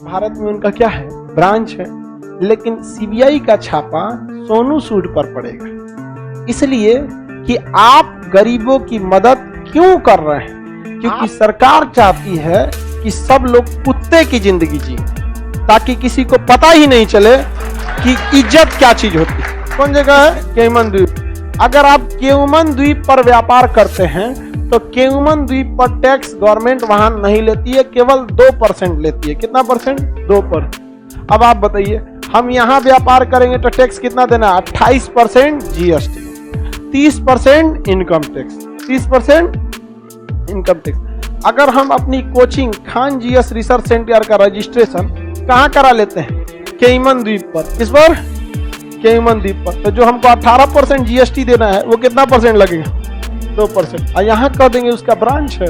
भारत में उनका क्या है, ब्रांच है, लेकिन सीबीआई का छापा सोनू सूद पर पड़ेगा, इसलिए कि आप गरीबों की मदद क्यों कर रहे हैं? क्योंकि सरकार चाहती है कि सब लोग कुत्ते की जिंदगी जिए, ताकि किसी को पता ही नहीं चले कि इज्जत क्या चीज होती है। कौन जगह है? केमन द्वीप। अगर आप केमन द्वीप पर व्यापार करते हैं तो केमन द्वीप पर टैक्स गवर्नमेंट वहां नहीं लेती है, केवल 2% लेती है। कितना परसेंट? 2%। अब आप बताइए, हम यहां व्यापार करेंगे तो टैक्स कितना देना? 28% GST, 30% income tax, 30% income tax. अगर हम अपनी coaching Khan GS research centre का रजिस्ट्रेशन कहां करा लेते हैं? केमन द्वीप पर। किस पर? केमन द्वीप पर। तो जो हमको 18% जीएसटी देना है वो कितना परसेंट लगेगा? 2%। और यहां कर देंगे उसका ब्रांच है।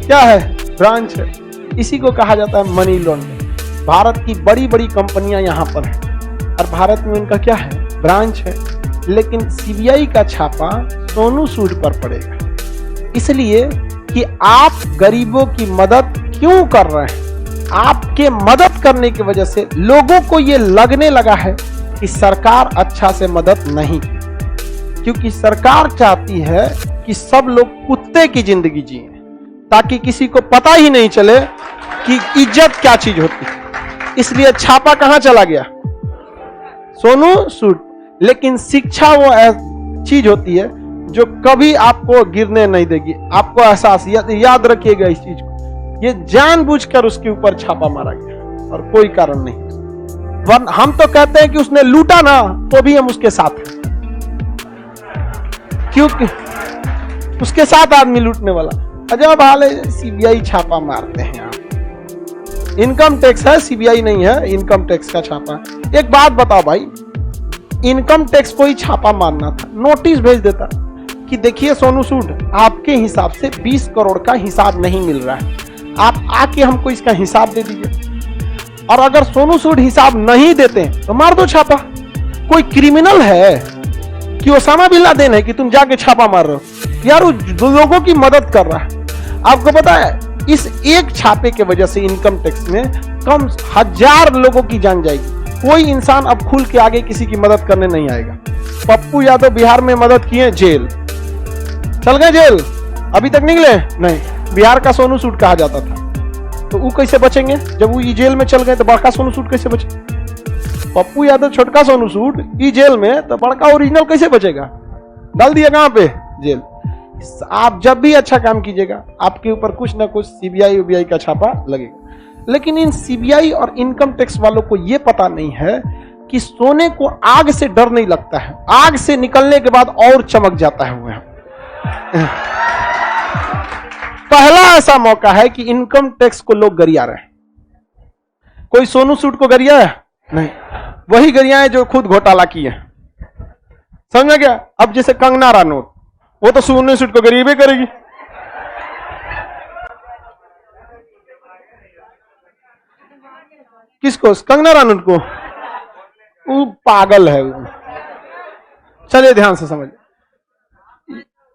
क्या है? ब्रांच है। इसी को कहा जाता है मनी लॉन्ड्रिंग। भारत की बड़ी बड़ी कंपनियां यहां पर हैं और भारत में उनका क्या है, ब्रांच है, लेकिन सीबीआई का छापा सोनू सूद पर पड़ेगा, इसलिए कि आप गरीबों की मदद क्यों कर रहे हैं। आपके मदद करने की वजह से लोगों को यह लगने लगा है कि सरकार अच्छा से मदद नहीं, क्योंकि सरकार चाहती है कि सब लोग कुत्ते की जिंदगी जिए, ताकि किसी को पता ही नहीं चले कि इज्जत क्या चीज होती है। इसलिए छापा कहां चला गया? सोनू सूद। लेकिन शिक्षा वो चीज होती है जो कभी आपको गिरने नहीं देगी। आपको एहसास, याद रखिएगा इस चीज को, ये जानबूझकर उसके ऊपर छापा मारा गया और कोई कारण नहीं। हम तो कहते हैं कि उसने लूटा ना, तो भी हम उसके साथ हैं, क्योंकि उसके साथ आदमी लूटने वाला। अजब हाल है, सीबीआई छापा मारते हैं आप। इनकम टैक्स है, सीबीआई नहीं है, इनकम टैक्स का छापा। एक बात बताओ भाई, इनकम टैक्स को ही छापा मारना था, नोटिस भेज देता कि देखिए सोनू सूद, आपके हिसाब से 20 करोड़ का हिसाब नहीं मिल रहा है, आप आके हमको इसका हिसाब दे दीजिए। और अगर सोनू सूद हिसाब नहीं देते तो मार दो छापा। कोई क्रिमिनल है कि ओसामा बिन लादेन है कि तुम जाके छापा मार रहे हो? यार वो लोगों की मदद कर रहा है। आपको पता है, इस एक छापे के वजह से इनकम टैक्स में कम 1000 लोगों की जान जाएगी। कोई इंसान अब खुल के आगे किसी की मदद करने नहीं आएगा। पप्पू यादव बिहार में मदद किए, जेल चल गए, जेल अभी तक निकले नहीं। बिहार का सोनू सूद कहा जाता था, तो वो कैसे बचेंगे? जब वो जेल में चल गए तो बड़का सोनू सूद कैसे बचे? पप्पू यादव छोटका सोनू सूद ई जेल में, तो बड़का ओरिजिनल कैसे बचेगा? डाल दिया कहां पे? जेल। आप जब भी अच्छा काम कीजिएगा आपके ऊपर कुछ ना कुछ सीबीआई उबीआई का छापा लगेगा। लेकिन इन सीबीआई और इनकम टैक्स वालों को यह पता नहीं है कि सोने को आग से डर नहीं लगता है, आग से निकलने के बाद और चमक जाता है वो। पहला ऐसा मौका है कि इनकम टैक्स को लोग गरिया रहे हैं। कोई सोनू सूद को गरिया है? नहीं, वही गरिया है जो खुद घोटाला किए। समझ गया? अब जैसे कंगना रनौत, वो तो सोनू सूद को गरीबे करेगी। किसको? कंगना रनौत को। वो पागल है। चलिए ध्यान से समझ।